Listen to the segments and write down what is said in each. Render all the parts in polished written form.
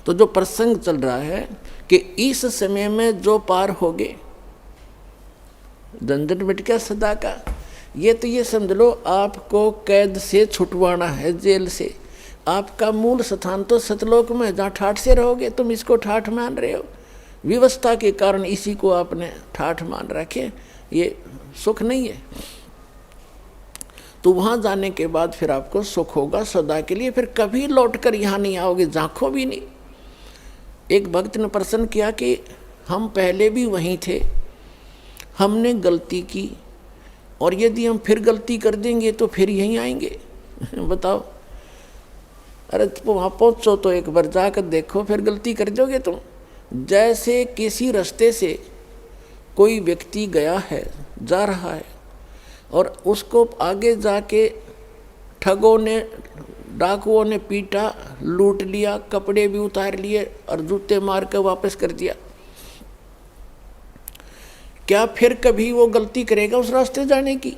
तो जो प्रसंग चल रहा है कि इस समय में जो पार हो गए, झंझट मिट गया सदा का। ये समझ लो आपको कैद से छुटवाना है, जेल से। आपका मूल स्थान तो सतलोक में, जहाँ ठाठ से रहोगे। तुम इसको ठाठ मान रहे हो, व्यवस्था के कारण इसी को आपने ठाठ मान रखे, ये सुख नहीं है। तो वहाँ जाने के बाद फिर आपको सुख होगा सदा के लिए, फिर कभी लौट कर यहाँ नहीं आओगे, झांको भी नहीं। एक भक्त ने प्रश्न किया कि हम पहले भी वहीं थे, हमने गलती की, और यदि हम फिर गलती कर देंगे तो फिर यहीं आएंगे। बताओ, अरे तुम वहाँ पहुँचो तो एक बार जाकर देखो, फिर गलती कर दोगे तुम। जैसे किसी रास्ते से कोई व्यक्ति गया है, जा रहा है, और उसको आगे जाके ठगों ने, डाकुओं ने पीटा, लूट लिया, कपड़े भी उतार लिए और जूते मार कर वापस कर दिया। क्या फिर कभी वो गलती करेगा उस रास्ते जाने की?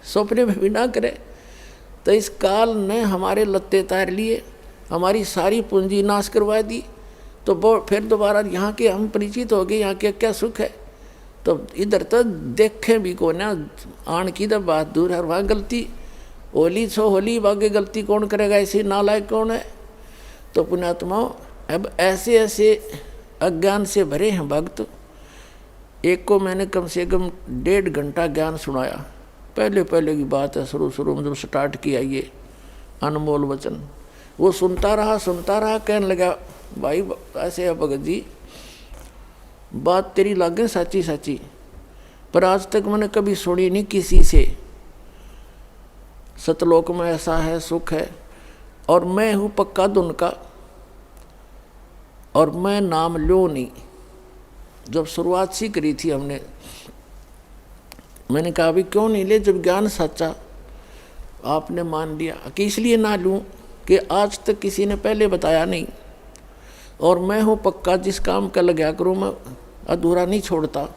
सपने में भी ना करे। तो इस काल ने हमारे लत्ते तार लिए, हमारी सारी पूंजी नाश करवा दी। तो फिर दोबारा यहाँ के हम परिचित हो गए, यहाँ के क्या सुख है। तो इधर तो देखें भी को ना, आन की तो बात दूर है। वहाँ गलती होली छो होली, बागे गलती कौन करेगा, ऐसे नालायक कौन है। तो पुण्यात्माओं, अब ऐसे ऐसे अज्ञान से भरे हैं भक्त। एक को मैंने कम से कम 1.5 घंटा ज्ञान सुनाया। पहले की बात है, शुरू में जब स्टार्ट किया ये अनमोल वचन, वो सुनता रहा, कहने लगा, भाई ऐसे है भगत जी, बात तेरी लागे सच्ची, पर आज तक मैंने कभी सुनी नहीं किसी से। सतलोक में ऐसा है, सुख है, और मैं हूँ पक्का धुन का, और मैं नाम लो नहीं। जब शुरुआत सी करी थी हमने, मैंने कहा अभी क्यों नहीं ले, जब ज्ञान सच्चा आपने मान लिया। कि इसलिए ना लूँ कि आज तक किसी ने पहले बताया नहीं, और मैं हूँ पक्का, जिस काम का लगा करूँ मैं अधूरा नहीं छोड़ता।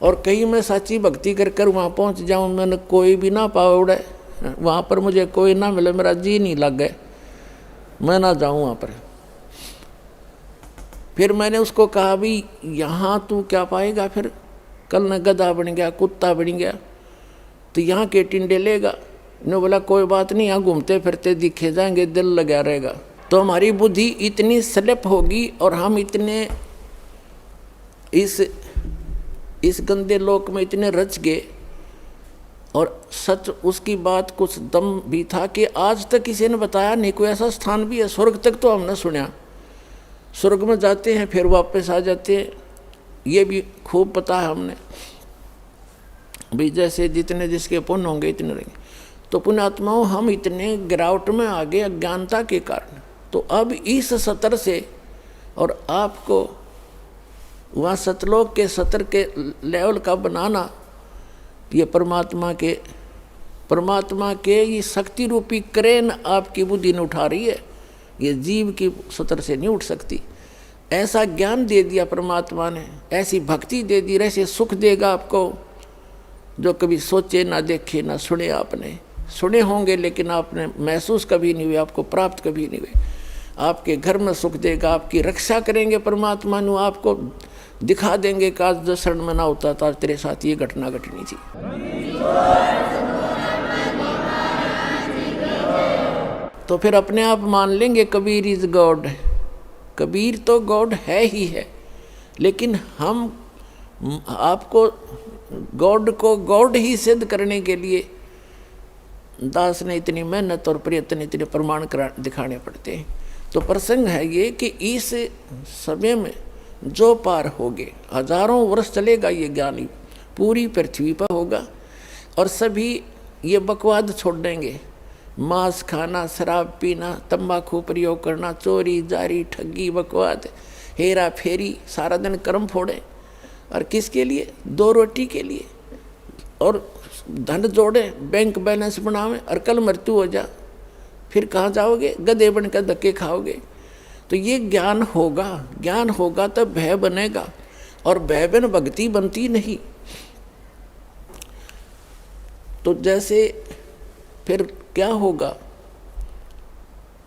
और कहीं मैं सच्ची भक्ति कर वहाँ पहुँच जाऊँ, मैंने कोई भी ना पावे उड़े, वहाँ पर मुझे कोई ना मिले, मेरा जी नहीं लग गए, मैं ना जाऊँ वहाँ पर। फिर मैंने उसको कहा भी यहाँ तू क्या पाएगा, फिर कल न गधा बन गया, कुत्ता बन गया, तो यहाँ के टिंडे लेगा। ने बोला कोई बात नहीं, यहाँ घूमते फिरते दिखे जाएंगे, दिल लगा रहेगा। तो हमारी बुद्धि इतनी स्लिप होगी और हम इतने इस गंदे लोक में इतने रच गए। और सच उसकी बात कुछ दम भी था कि आज तक किसी ने बताया नहीं, कोई ऐसा स्थान भी है। स्वर्ग तक तो हमने सुना, स्वर्ग में जाते हैं फिर वापस आ जाते हैं, ये भी खूब पता है हमने भी, जैसे जितने जिसके पुण्य होंगे इतने रहेंगे। तो पुण्यात्माओं, हम इतने गिरावट में आ गए अज्ञानता के कारण। तो अब इस सतर से, और आपको वहाँ सतलोक के सतर के लेवल का बनाना, ये परमात्मा के ये शक्ति रूपी क्रेन आपकी बुद्धि ने उठा रही है, ये जीव की सतर से नहीं उठ सकती। ऐसा ज्ञान दे दिया परमात्मा ने, ऐसी भक्ति दे दी, ऐसे सुख देगा आपको जो कभी सोचे ना देखे ना सुने। आपने सुने होंगे लेकिन आपने महसूस कभी नहीं हुए, आपको प्राप्त कभी नहीं हुए। आपके घर में सुख देगा, आपकी रक्षा करेंगे परमात्मा नु, आपको दिखा देंगे कि आज 10 शरण में ना होता था तेरे साथ ये घटना घटनी थी। तो फिर अपने आप मान लेंगे कबीर इज गॉड। कबीर तो गॉड है ही है, लेकिन हम आपको गॉड को गॉड ही सिद्ध करने के लिए दास ने इतनी मेहनत और प्रयत्न, इतने प्रमाण दिखाने पड़ते हैं। तो प्रसंग है ये कि इस समय में जो पार होगे, हजारों वर्ष चलेगा ये ज्ञानी, पूरी पृथ्वी पर होगा, और सभी ये बकवाद छोड़ देंगे। मांस खाना, शराब पीना, तंबाकू प्रयोग करना, चोरी जारी, ठगी, बकवाद, हेरा फेरी, सारा दिन कर्म फोड़े। और किसके लिए? 2 रोटी के लिए। और धन जोड़े, बैंक बैलेंस बनावे, और कल मृत्यु हो जा, फिर कहाँ जाओगे? गधे बनकर धक्के खाओगे। तो ये ज्ञान होगा तब भय बनेगा, और भय बिन भक्ति बनती नहीं। तो जैसे फिर क्या होगा,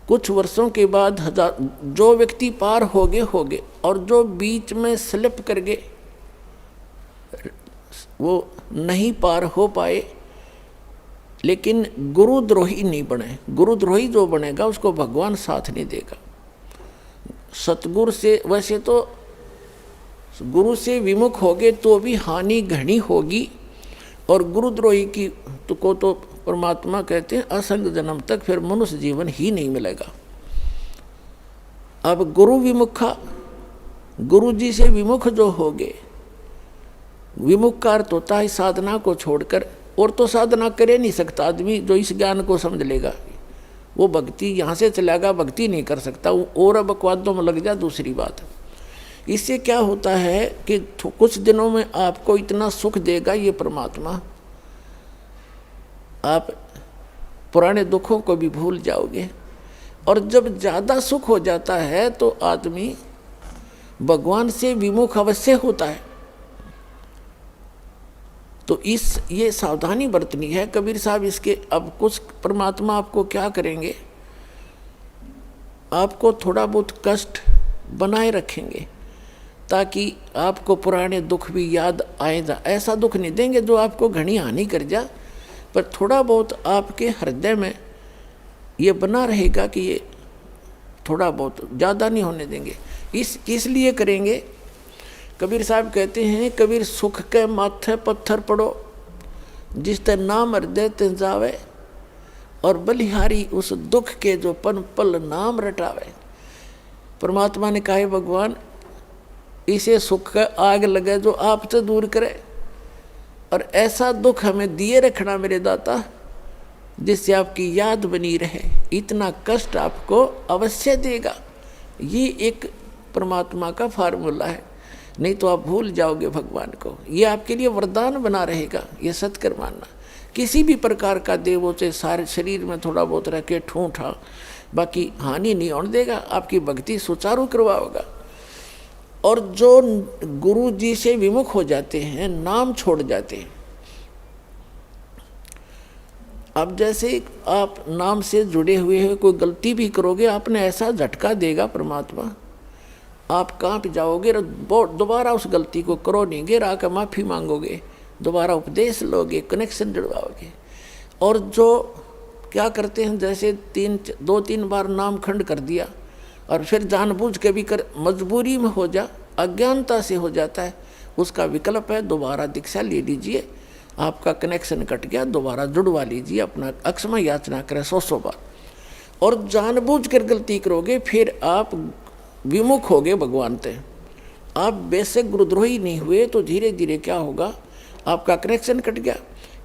कुछ वर्षों के बाद जो व्यक्ति पार हो गए और जो बीच में स्लिप कर गए वो नहीं पार हो पाए, लेकिन गुरुद्रोही नहीं बने। गुरुद्रोही जो बनेगा उसको भगवान साथ नहीं देगा। सतगुरु से, वैसे तो गुरु से विमुख होगे तो भी हानि घनी होगी, और गुरुद्रोही की को तो परमात्मा कहते हैं असंग जन्म तक फिर मनुष्य जीवन ही नहीं मिलेगा। अब गुरु विमुखा, गुरु जी से विमुख जो हो गए, विमुख का अर्थ होता है साधना को छोड़कर, और तो साधना करे नहीं सकता आदमी जो इस ज्ञान को समझ लेगा, वो भक्ति यहाँ से चलेगा, भक्ति नहीं कर सकता, और अब बकवादों में लग जा दूसरी बात। इससे क्या होता है कि कुछ दिनों में आपको इतना सुख देगा ये परमात्मा, आप पुराने दुखों को भी भूल जाओगे। और जब ज़्यादा सुख हो जाता है तो आदमी भगवान से विमुख अवश्य होता है। तो ये सावधानी बरतनी है कबीर साहब इसके। अब कुछ परमात्मा आपको क्या करेंगे, आपको थोड़ा बहुत कष्ट बनाए रखेंगे ताकि आपको पुराने दुख भी याद आए जा। ऐसा दुख नहीं देंगे जो आपको घनी हानि कर जा, पर थोड़ा बहुत आपके हृदय में ये बना रहेगा कि ये थोड़ा बहुत, ज़्यादा नहीं होने देंगे। इसलिए करेंगे। कबीर साहब कहते हैं, कबीर सुख के माथे पत्थर पड़ो, जिस ते नाम हृदय ते जावे, और बलिहारी उस दुख के जो पन पल नाम रटावे। परमात्मा ने कहा भगवान इसे सुख का आग लगे जो आपसे दूर करे, और ऐसा दुख हमें दिए रखना मेरे दाता जिससे आपकी याद बनी रहे। इतना कष्ट आपको अवश्य देगा। ये एक परमात्मा का फार्मूला है, नहीं तो आप भूल जाओगे भगवान को। ये आपके लिए वरदान बना रहेगा, ये सत्कर मानना। किसी भी प्रकार का देवों से सारे शरीर में थोड़ा बहुत रह के ठूठा, बाकी हानि नहीं होने देगा, आपकी भक्ति सुचारू करवाओगा। और जो गुरु जी से विमुख हो जाते हैं, नाम छोड़ जाते हैं, अब जैसे आप नाम से जुड़े हुए हैं, कोई गलती भी करोगे आपने ऐसा झटका देगा परमात्मा, आप कांप जाओगे, दोबारा उस गलती को करो नहीं, गिर आकर माफ़ी मांगोगे, दोबारा उपदेश लोगे, कनेक्शन जुड़वाओगे। और जो क्या करते हैं, जैसे 2-3 बार नाम खंड कर दिया और फिर जानबूझ के भी कर, मजबूरी में हो जा, अज्ञानता से हो जाता है, उसका विकल्प है दोबारा दीक्षा ले लीजिए, आपका कनेक्शन कट गया, दोबारा जुड़वा लीजिए, अपना अक्षमा याचना करें 100 बार। और जानबूझ कर गलती करोगे फिर आप विमुख होगे भगवान से। आप बेशक गुरुद्रोही नहीं हुए तो धीरे धीरे क्या होगा, आपका कनेक्शन कट गया।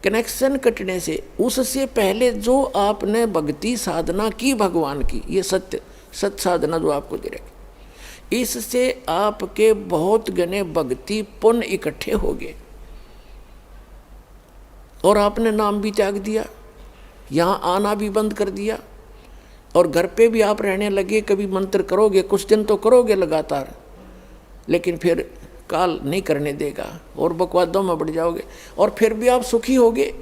कनेक्शन कटने से उससे पहले जो आपने भक्ति साधना की भगवान की, ये सत्य साधना जो आपको दे रखी, इससे आपके बहुत गने भक्ति पुण्य इकट्ठे हो गए और आपने नाम भी त्याग दिया, यहाँ आना भी बंद कर दिया, और घर पे भी आप रहने लगे। कभी मंत्र करोगे, कुछ दिन तो करोगे लगातार, लेकिन फिर काल नहीं करने देगा और बकवादों में बढ़ जाओगे, और फिर भी आप सुखी होगे।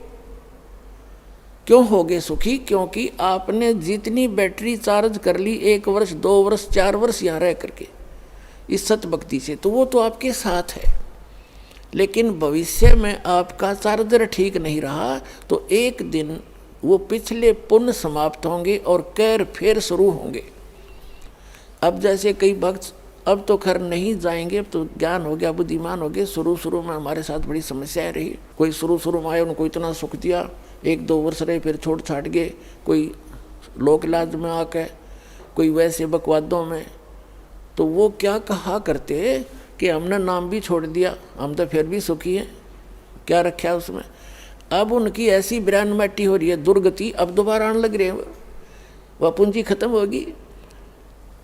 क्यों होगे सुखी? क्योंकि आपने जितनी बैटरी चार्ज कर ली 1 वर्ष 2 वर्ष 4 वर्ष यहाँ रह करके इस सत भक्ति से, तो वो तो आपके साथ है। लेकिन भविष्य में आपका चार्जर ठीक नहीं रहा तो एक दिन वो पिछले पुण्य समाप्त होंगे और कैर फिर शुरू होंगे। अब जैसे कई भक्त अब तो खैर नहीं जाएंगे, अब तो ज्ञान हो गया, बुद्धिमान हो गए। शुरू में हमारे साथ बड़ी समस्याएं रही। कोई शुरू में आए, उनको इतना सुख दिया, 1-2 वर्ष रहे, फिर छोड़ छाट गए। कोई लोक लाज में आके, कोई वैसे बकवादों में। तो वो क्या कहा करते कि हमने नाम भी छोड़ दिया, हम तो फिर भी सुखी हैं, क्या रखा है उसमें। अब उनकी ऐसी ब्रांड मैटी हो रही है, दुर्गति, अब दोबारा आने लग रहे हैं, वह पूंजी खत्म होगी।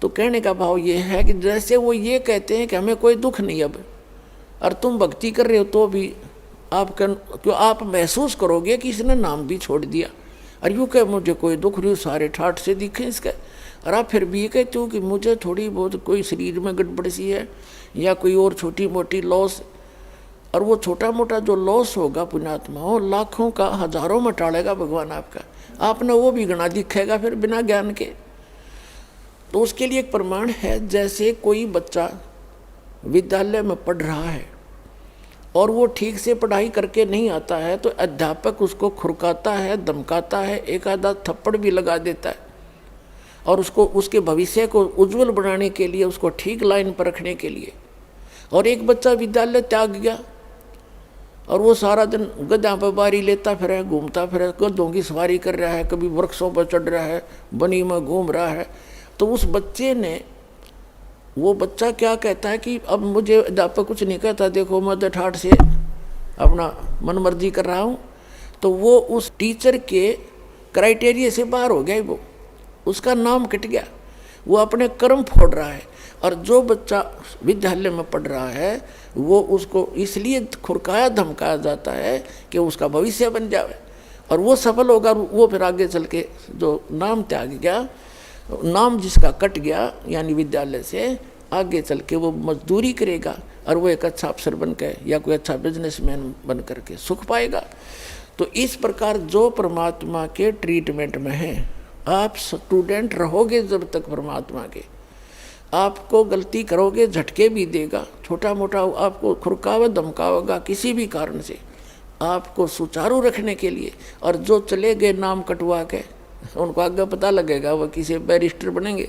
तो कहने का भाव ये है कि जैसे वो ये कहते हैं कि हमें कोई दुख नहीं अब, और तुम भक्ति कर रहे हो तो भी क्यों आप महसूस करोगे कि इसने नाम भी छोड़ दिया, और यूँ कह मुझे कोई दुख नहीं, सारे ठाठ से दिखे इसका। और आप फिर भी ये कहते हो कि मुझे थोड़ी बहुत कोई शरीर में गड़बड़ सी है या कोई और छोटी मोटी लॉस, और वो छोटा मोटा जो लॉस होगा पुण्यात्माओं, लाखों का हजारों में टालेगा भगवान आपका। आपने वो भी गणा दिखेगा फिर बिना ज्ञान के। तो उसके लिए एक प्रमाण है, जैसे कोई बच्चा विद्यालय में पढ़ रहा है और वो ठीक से पढ़ाई करके नहीं आता है, तो अध्यापक उसको खुरकाता है, धमकाता है, एक आधा थप्पड़ भी लगा देता है, और उसको उसके भविष्य को उज्जवल बनाने के लिए, उसको ठीक लाइन पर रखने के लिए। और एक बच्चा विद्यालय त्याग गया और वो सारा दिन गधा पर बारी लेता फिर, घूमता फिर, गधों की सवारी कर रहा है, कभी वृक्षों पर चढ़ रहा है, बनी में घूम रहा है, तो उस बच्चे ने, वो बच्चा क्या कहता है कि अब मुझे अध्यापक कुछ नहीं कहता, देखो मैं तो ठाठ से अपना मनमर्जी कर रहा हूँ। तो वो उस टीचर के क्राइटेरिया से बाहर हो गया, वो उसका नाम कट गया, वो अपने कर्म फोड़ रहा है। और जो बच्चा विद्यालय में पढ़ रहा है वो उसको इसलिए खुरकाया धमकाया जाता है कि उसका भविष्य बन जाए और वो सफल होगा। वो फिर आगे चल के जो नाम त्याग गया, नाम जिसका कट गया यानी विद्यालय से, आगे चल के वो मजदूरी करेगा और वो एक अच्छा अफसर बन के या कोई अच्छा बिजनेसमैन बन करके सुख पाएगा। तो इस प्रकार जो परमात्मा के ट्रीटमेंट में है, आप स्टूडेंट रहोगे जब तक परमात्मा के, आपको गलती करोगे झटके भी देगा, छोटा मोटा आपको खुरकावा धमकावेगा किसी भी कारण से, आपको सुचारू रखने के लिए। और जो चले गए नाम कटवा के, उनको आगे पता लगेगा वो किसी बैरिस्टर बनेंगे।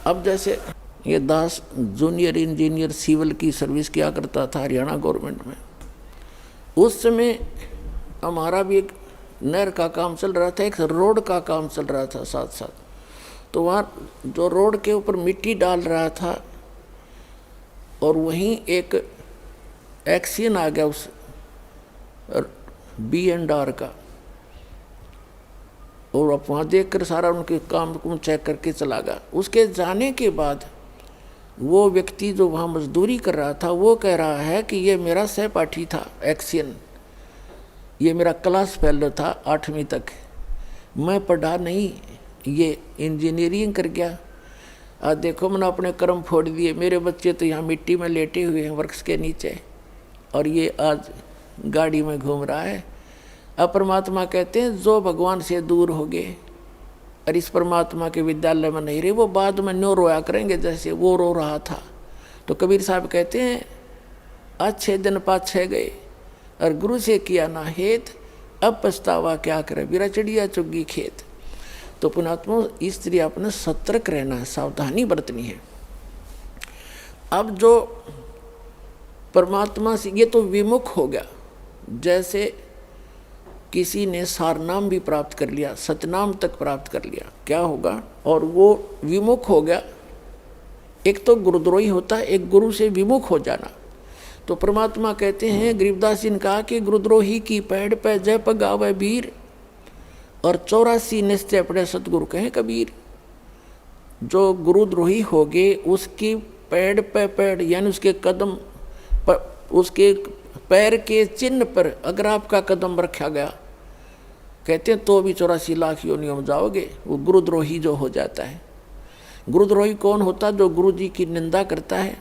अब जैसे ये दास जूनियर इंजीनियर सिविल की सर्विस किया करता था हरियाणा गवर्नमेंट में, उस समय हमारा भी एक नहर का काम चल रहा था, एक रोड का काम चल रहा था साथ साथ। तो वहाँ जो रोड के ऊपर मिट्टी डाल रहा था और वहीं एक एक्सीडेंट आ गया उस B&R का, और अब वहाँ देख कर सारा उनके काम को चेक करके चला गया। उसके जाने के बाद वो व्यक्ति जो वहाँ मजदूरी कर रहा था वो कह रहा है कि ये मेरा सहपाठी था एक्सीडेंट, ये मेरा क्लास फेलो था 8वीं तक, मैं पढ़ा नहीं, ये इंजीनियरिंग कर गया। आज देखो मैंने अपने कर्म फोड़ दिए, मेरे बच्चे तो यहाँ मिट्टी में लेटे हुए हैं वृक्ष के नीचे और ये आज गाड़ी में घूम रहा है। अब परमात्मा कहते हैं जो भगवान से दूर हो गए और इस परमात्मा के विद्यालय में नहीं रहे, वो बाद में न्यो रोया करेंगे जैसे वो रो रहा था। तो कबीर साहब कहते हैं अच्छे दिन पाछे गए और गुरु से किया ना हेत, अब पछतावा क्या करे, बिरा चिड़िया चुग्गी खेत। तो पुणात्मा इस तरह अपने सतर्क रहना है, सावधानी बरतनी है। अब जो परमात्मा से ये तो विमुख हो गया, जैसे किसी ने सारनाम भी प्राप्त कर लिया, सतनाम तक प्राप्त कर लिया, क्या होगा, और वो विमुख हो गया। एक तो गुरुद्रोही होता है, एक गुरु से विमुख हो जाना। तो परमात्मा कहते हैं, गरीबदास जी ने कहा कि गुरुद्रोही की पैड़ पे जय पगावे वीर और 84 निश्चय पड़े सतगुरु कहें कबीर। जो गुरुद्रोही हो गए उसकी पैड़ पे पैड़ यानी उसके कदम पर, उसके पैर के चिन्ह पर अगर आपका कदम रखा गया, कहते हैं तो भी 84 लाख योनियों में जाओगे। वो गुरुद्रोही जो हो जाता है। गुरुद्रोही कौन होता? जो गुरु जी की निंदा करता है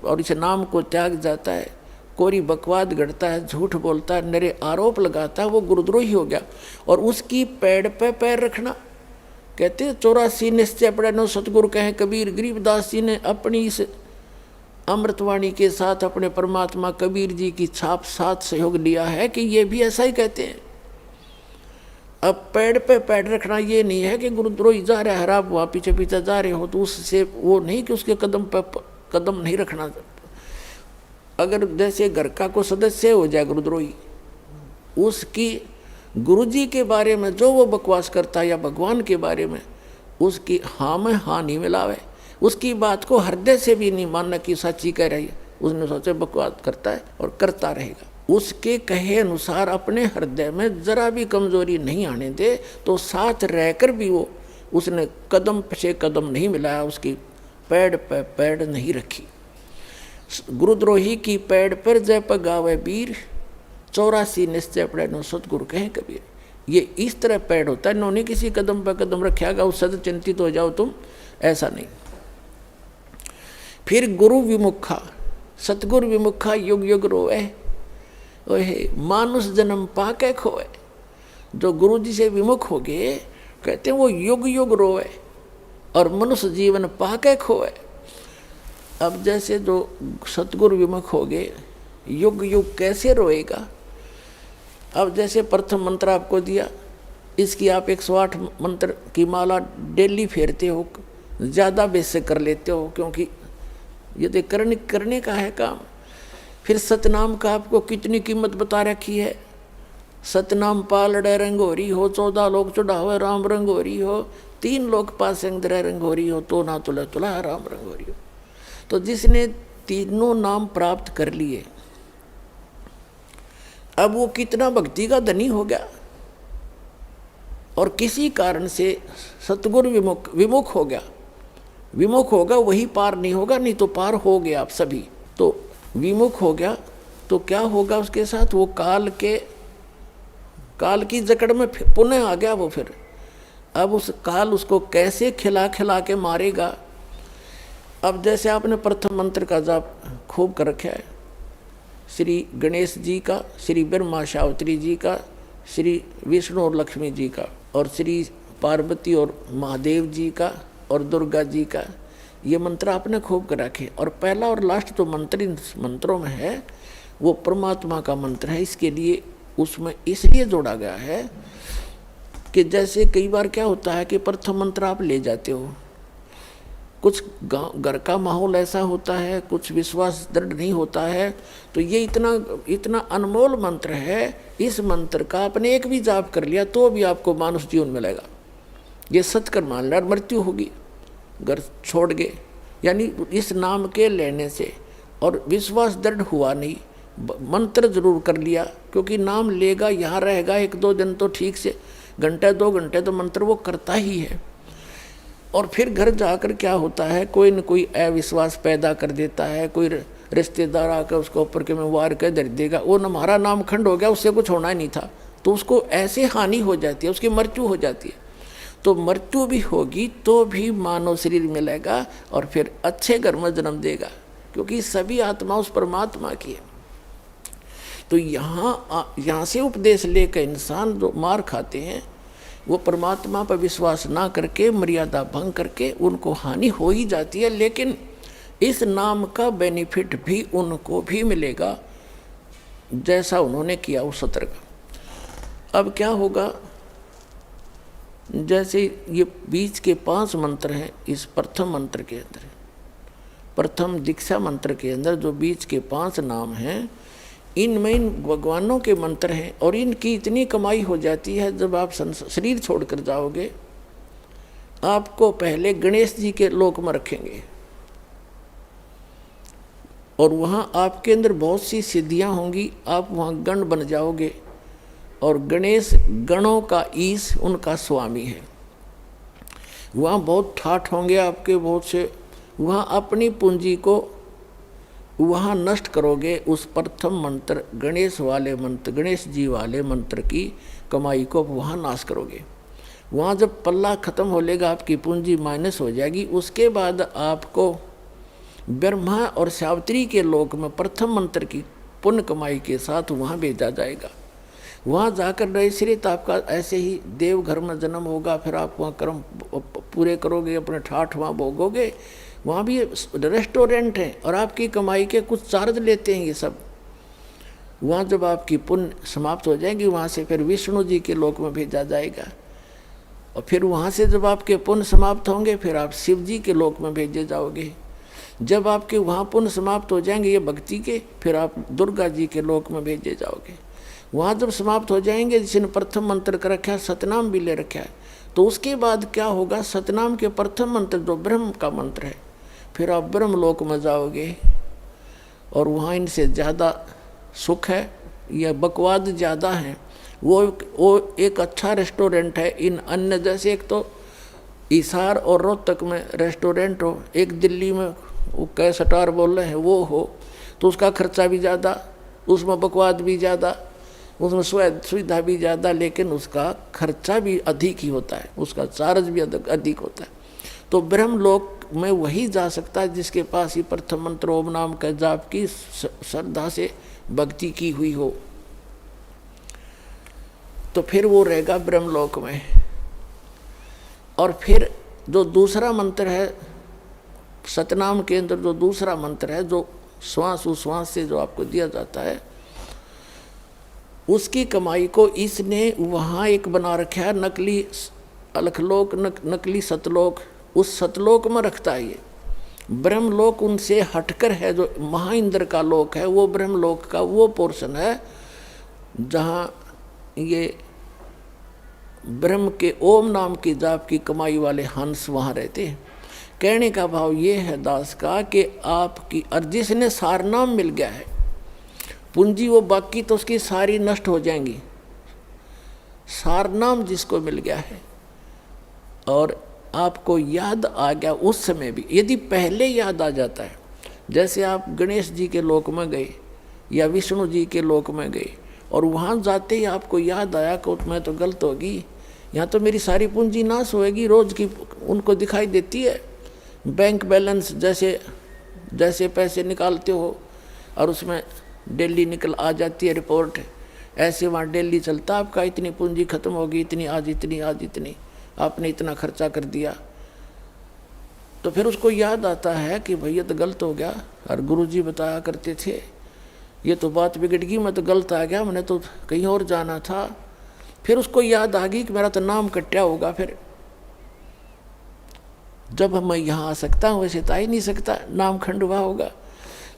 और इस नाम को त्याग जाता है, कोरी बकवाद गढ़ता है, झूठ बोलता है, नरे आरोप लगाता है, वो गुरुद्रोही हो गया। और उसकी पैड़ पे पैर रखना, कहते हैं 84 निश्चय पड़े नो सतगुरु कहें कबीर। गरीबदास जी ने अपनी इस अमृतवाणी के साथ अपने परमात्मा कबीर जी की छाप साथ सहयोग लिया है कि ये भी ऐसा ही कहते हैं। अब पैड़ पे पैड़ रखना ये नहीं है कि गुरुद्रोही जा रहा है, आप वहाँ पीछे पीछे जा रहे हो तो उससे वो नहीं कि उसके कदम पे कदम नहीं रखना। अगर जैसे घर का कोई सदस्य हो जाए गुरुद्रोही, उसकी गुरुजी के बारे में जो वो बकवास करता है या भगवान के बारे में, उसकी हाँ में हाँ नहीं मिलावे, उसकी बात को हृदय से भी नहीं मानना कि सच्ची कह रही है, उसने सोचे बकवास करता है और करता रहेगा। उसके कहे अनुसार अपने हृदय में जरा भी कमजोरी नहीं आने दे, तो साथ रहकर भी वो उसने कदम से कदम नहीं मिलाया, उसकी पैड़ पे पैड़ नहीं रखी। गुरुद्रोही की पैड़ पर जय पगावे वीर, 84 निश्चय पड़े नो सतगुरु कहें कबीर। ये इस तरह पैड़ होता है, इन्होंने किसी कदम पर कदम रखेगा उससे चिंतित हो जाओ तुम, ऐसा नहीं। फिर गुरु विमुखा, सतगुरु विमुखा युग युग रोए, ओहे मानुष जन्म पाके खोए। जो गुरु जी से विमुख हो गए कहते हैं वो युग युग रोए और मनुष्य जीवन पाके खोए। अब जैसे जो सतगुरु विमुख हो गए युग युग कैसे रोएगा। अब जैसे प्रथम मंत्र आपको दिया, इसकी आप 108 मंत्र की माला डेली फेरते हो, ज़्यादा बेस से कर लेते हो, क्योंकि ये करने का है काम। फिर सतनाम का आपको कितनी कीमत बता रखी है। सतनाम पालड़े रंगोरी हो, 14 लोग चढ़ावे राम रंगोरी हो, 3 लोग पास रंगोरी हो, तो ना तुला तुला राम रंगोरी हो। तो जिसने तीनों नाम प्राप्त कर लिए अब वो कितना भक्ति का धनी हो गया। और किसी कारण से सतगुरु विमुख हो गया, विमुख होगा वही पार नहीं होगा, नहीं तो पार हो गया आप सभी। तो विमुख हो गया तो क्या होगा उसके साथ, वो काल की जकड़ में पुनः आ गया वो। फिर अब उस काल उसको कैसे खिला खिला के मारेगा। अब जैसे आपने प्रथम मंत्र का जाप खूब कर रखा है, श्री गणेश जी का, श्री ब्रह्मा सावित्री जी का, श्री विष्णु और लक्ष्मी जी का, और श्री पार्वती और महादेव जी का, और दुर्गा जी का, ये मंत्र आपने खूब कर रखे। और पहला और लास्ट जो मंत्र इन मंत्रों में है वो परमात्मा का मंत्र है। इसके लिए उसमें इसलिए जोड़ा गया है कि जैसे कई बार क्या होता है कि प्रथम मंत्र आप ले जाते हो, कुछ घर का माहौल ऐसा होता है, कुछ विश्वास दृढ़ नहीं होता है, तो ये इतना अनमोल मंत्र है, इस मंत्र का आपने एक भी जाप कर लिया तो भी आपको मानुष जीवन मिलेगा। ये सत्कर मान लिया, मृत्यु होगी घर छोड़ गए, यानी इस नाम के लेने से और विश्वास दृढ़ हुआ नहीं, मंत्र जरूर कर लिया, क्योंकि नाम लेगा यहाँ रहेगा 1-2 दिन तो ठीक से, घंटे 2 घंटे तो मंत्र वो करता ही है। और फिर घर जाकर क्या होता है, कोई न कोई अविश्वास पैदा कर देता है, कोई रिश्तेदार आकर उसको ऊपर के में वार कर धर देगा, वो हमारा नाम खंड हो गया, उससे कुछ होना ही नहीं था, तो उसको ऐसे हानि हो जाती है, उसकी मृत्यु हो जाती है। तो मृत्यु भी होगी तो भी मानव शरीर मिलेगा और फिर अच्छे घर में जन्म देगा, क्योंकि सभी आत्मा उस परमात्मा की है। तो यहाँ से उपदेश लेकर इंसान जो मार खाते हैं वो परमात्मा पर विश्वास ना करके, मर्यादा भंग करके उनको हानि हो ही जाती है। लेकिन इस नाम का बेनिफिट भी उनको भी मिलेगा जैसा उन्होंने किया उस सत्र का। अब क्या होगा, जैसे ये बीच के 5 मंत्र हैं, इस प्रथम मंत्र के अंदर, प्रथम दीक्षा मंत्र के अंदर जो बीच के 5 नाम हैं, इनमें इन भगवानों के मंत्र हैं और इनकी इतनी कमाई हो जाती है। जब आप शरीर छोड़कर जाओगे आपको पहले गणेश जी के लोक में रखेंगे और वहाँ आपके अंदर बहुत सी सिद्धियाँ होंगी, आप वहाँ गण बन जाओगे और गणेश गणों का ईश उनका स्वामी है। वहाँ बहुत ठाठ होंगे आपके बहुत से, वहाँ अपनी पूंजी को वहाँ नष्ट करोगे। उस प्रथम मंत्र गणेश वाले मंत्र, गणेश जी वाले मंत्र की कमाई को वहाँ नाश करोगे। वहाँ जब पल्ला खत्म हो लेगा, आपकी पूंजी माइनस हो जाएगी, उसके बाद आपको ब्रह्मा और सावित्री के लोक में प्रथम मंत्र की पुण्य कमाई के साथ वहाँ भेजा जाएगा। वहाँ जाकर नैश्रित आपका ऐसे ही देव घर में जन्म होगा, फिर आप वहाँ कर्म पूरे करोगे, अपने ठाठ वहाँ भोगोगे। वहाँ भी रेस्टोरेंट है और आपकी कमाई के कुछ चार्ज लेते हैं ये सब। वहाँ जब आपकी पुण्य समाप्त हो जाएगी, वहाँ से फिर विष्णु जी के लोक में भेजा जाएगा और फिर वहाँ से जब आपके पुण्य समाप्त होंगे फिर आप शिव जी के लोक में भेजे जाओगे। जब आपके वहाँ पुण्य समाप्त हो जाएंगे ये भक्ति के, फिर आप दुर्गा जी के लोक में भेजे जाओगे। वहाँ जब समाप्त हो जाएंगे, जिसने प्रथम मंत्र का रखा है, सतनाम भी ले रखा है, तो उसके बाद क्या होगा, सतनाम के प्रथम मंत्र जो ब्रह्म का मंत्र है, फिर आप ब्रह्म लोक में जाओगे और वहाँ इनसे ज़्यादा सुख है या बकवाद ज़्यादा है। वो एक अच्छा रेस्टोरेंट है। इन अन्य जैसे एक तो हिसार और रोहतक में रेस्टोरेंट हो, एक दिल्ली में वो कैसटार बोल रहे हैं वो हो, तो उसका खर्चा भी ज़्यादा, उसमें बकवाद भी ज़्यादा, उसमें सुविधा भी ज़्यादा, लेकिन उसका खर्चा भी अधिक ही होता है, उसका चार्ज भी अधिक होता है। तो ब्रह्मलोक में वही जा सकता है जिसके पास ही प्रथम मंत्र ओम नाम का जाप की श्रद्धा से भक्ति की हुई हो। तो फिर वो रहेगा ब्रह्मलोक में। और फिर जो दूसरा मंत्र है सतनाम के अंदर, जो दूसरा मंत्र है जो श्वास उश्वास से जो आपको दिया जाता है, उसकी कमाई को इसने वहाँ एक बना रखा है नकली अलखलोक, नकली सतलोक। उस सतलोक में रखता है ये। ब्रह्मलोक उनसे हटकर है, जो महाइंद्र का लोक है, वो ब्रह्मलोक का वो पोर्शन है जहाँ ये ब्रह्म के ओम नाम की जाप की कमाई वाले हंस वहाँ रहते हैं। कहने का भाव ये है दास का कि आपकी और जिसने सारनाम मिल गया है पूंजी, वो बाकी तो उसकी सारी नष्ट हो जाएंगी। सारनाम जिसको मिल गया है और आपको याद आ गया उस समय भी, यदि पहले याद आ जाता है, जैसे आप गणेश जी के लोक में गए या विष्णु जी के लोक में गए और वहाँ जाते ही आपको याद आया कि मैं तो गलत होगी, यहाँ तो मेरी सारी पूंजी नाश होएगी, रोज की उनको दिखाई देती है बैंक बैलेंस, जैसे जैसे पैसे निकालते हो और उसमें डेली निकल आ जाती है रिपोर्ट, ऐसे वहाँ डेली चलता आपका इतनी पूंजी खत्म होगी, इतनी आज इतनी, आज इतनी, आपने इतना खर्चा कर दिया। तो फिर उसको याद आता है कि भैया तो गलत हो गया, और गुरुजी बताया करते थे ये तो बात बिगड़ गई, मैं तो गलत आ गया, मैंने तो कहीं और जाना था। फिर उसको याद आ गई कि मेरा तो नाम कट्या होगा, फिर जब मैं यहाँ आ सकता हूँ वैसे तो आ ही नहीं सकता, नाम खंडवा होगा।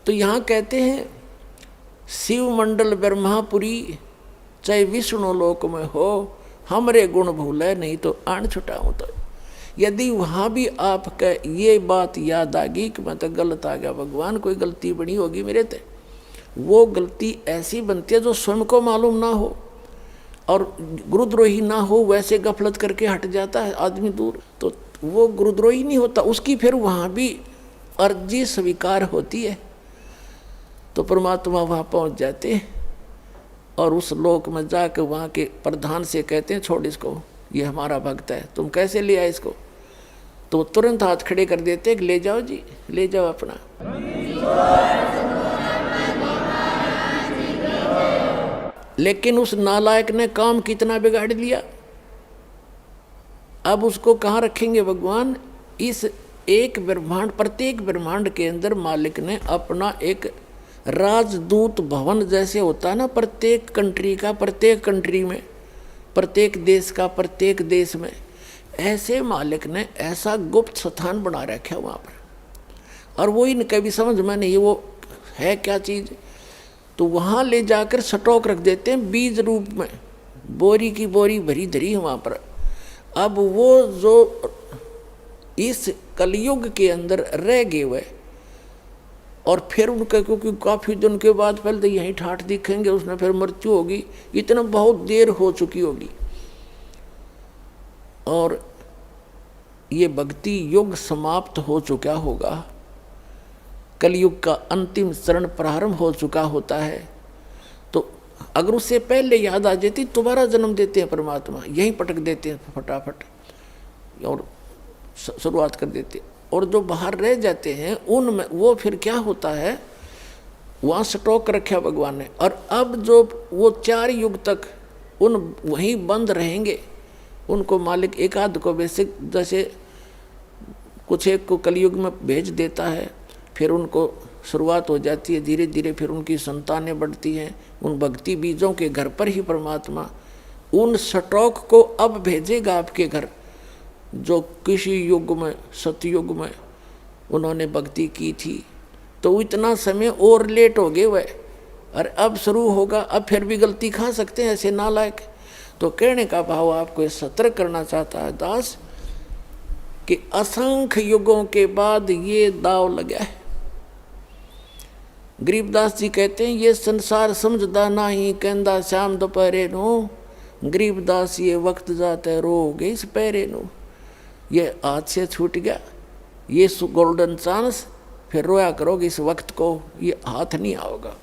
तो यहाँ कहते हैं शिव मंडल ब्रह्मापुरी चाहे विष्णु लोक में हो, हमरे गुण भूले नहीं तो आन छुटाऊँ। तो यदि वहाँ भी आपका ये बात याद आ गई कि मैं तो गलत आ गया, भगवान कोई गलती बनी होगी मेरे ते, वो गलती ऐसी बनती है जो स्वयं को मालूम ना हो और गुरुद्रोही ना हो, वैसे गफलत करके हट जाता है आदमी दूर, तो वो गुरुद्रोही नहीं होता, उसकी फिर वहाँ भी अर्जी स्वीकार होती है। तो परमात्मा वहाँ पहुँच जाते हैं और उस लोक में जाकर वहाँ के प्रधान से कहते हैं छोड़ इसको, ये हमारा भक्त है, तुम कैसे ले आए इसको। तो तुरंत हाथ खड़े कर देते कि ले जाओ जी, ले जाओ अपना। लेकिन उस नालायक ने काम कितना बिगाड़ लिया, अब उसको कहाँ रखेंगे भगवान। इस एक ब्रह्मांड, प्रत्येक ब्रह्मांड के अंदर मालिक ने अपना एक राजदूत भवन जैसे होता है ना, प्रत्येक कंट्री का, प्रत्येक कंट्री में, प्रत्येक देश का प्रत्येक देश में, ऐसे मालिक ने ऐसा गुप्त स्थान बना रखा है वहाँ पर। और वो इनका भी समझ में नहीं वो है क्या चीज़, तो वहाँ ले जाकर स्टॉक रख देते हैं बीज रूप में, बोरी की बोरी भरी धरी है वहाँ पर। अब वो जो इस कलयुग के अंदर रह गए हुए और फिर उनका, क्योंकि काफ़ी दिन के बाद पहले तो यहीं ठाठ दिखेंगे, उसमें फिर मृत्यु होगी, इतना बहुत देर हो चुकी होगी और ये भक्ति युग समाप्त हो चुका होगा, कलयुग का अंतिम चरण प्रारंभ हो चुका होता है। तो अगर उससे पहले याद आ जाती, दोबारा जन्म देते हैं परमात्मा, यहीं पटक देते हैं फटाफट और शुरुआत कर देते। और जो बाहर रह जाते हैं उनमें वो फिर क्या होता है, वहाँ स्टॉक रखा भगवान ने। और अब जो वो 4 युग तक उन वहीं बंद रहेंगे, उनको मालिक एक आध को बेसिक जैसे कुछ एक को कलयुग में भेज देता है, फिर उनको शुरुआत हो जाती है धीरे धीरे, फिर उनकी संतानें बढ़ती हैं, उन भक्ति बीजों के घर पर ही परमात्मा उन स्टॉक को अब भेजेगा आपके घर, जो किसी युग में, सतयुग में उन्होंने भक्ति की थी। तो इतना समय और लेट हो गए वह, और अब शुरू होगा, अब फिर भी गलती खा सकते हैं ऐसे नालायक। तो कहने का भाव आपको सतर्क करना चाहता है दास कि असंख्य युगों के बाद ये दाव लगा है। गरीबदास जी कहते हैं ये संसार समझदा नहीं, कहंदा श्याम दोपहरे नो, गरीबदास ये वक्त जाते रोगे इस पैरे नो। ये हाथ से छूट गया ये गोल्डन चांस, फिर रोया करोगे इस वक्त को, ये हाथ नहीं आओगा।